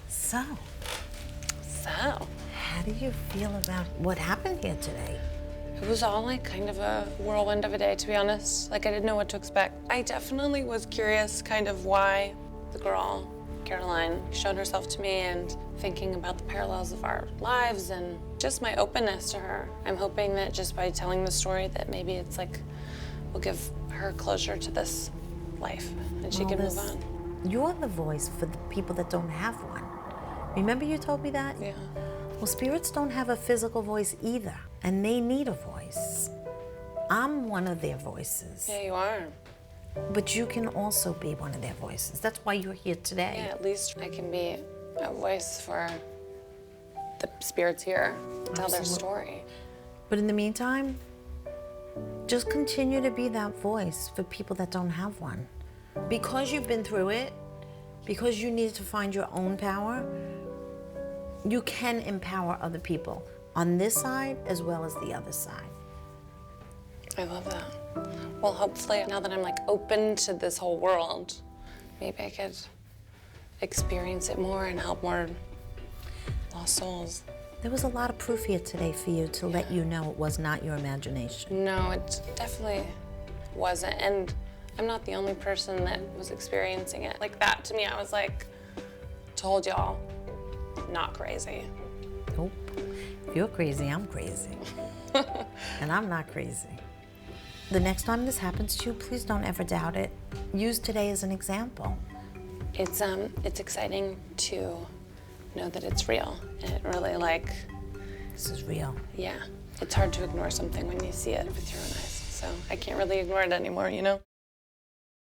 So, So, how do you feel about what happened here today? it was all like kind of a whirlwind of a day, to be honest. Like, I didn't know what to expect. I definitely was curious kind of why the girl, Caroline, showed herself to me and thinking about the parallels of our lives and just my openness to her. I'm hoping that just by telling the story that maybe it's like will give her closure to this life and she can move on. You're the voice for the people that don't have one. Remember you told me that? Yeah. Well, spirits don't have a physical voice either, and they need a voice. I'm one of their voices, Yeah, you are. but you can also be one of their voices. That's why you're here today. Yeah, at least I can be a voice for the spirits here, tell their Absolutely. story. But in the meantime, just continue to be that voice for people that don't have one. Because you've been through it, because you need to find your own power, you can empower other people on this side as well as the other side. I love that. Well, hopefully, now that I'm like open to this whole world, maybe I could experience it more and help more lost souls. There was a lot of proof here today for you to let you know it was not your imagination. No, it definitely wasn't. And I'm not the only person that was experiencing it. Like that to me, I was like, told y'all, not crazy. Nope. If you're crazy, I'm crazy. And I'm not crazy. The next time this happens to you, please don't ever doubt it. Use today as an example. It's exciting to know that it's real. And it really like, This is real. yeah, it's hard to ignore something when you see it with your own eyes. So I can't really ignore it anymore, you know?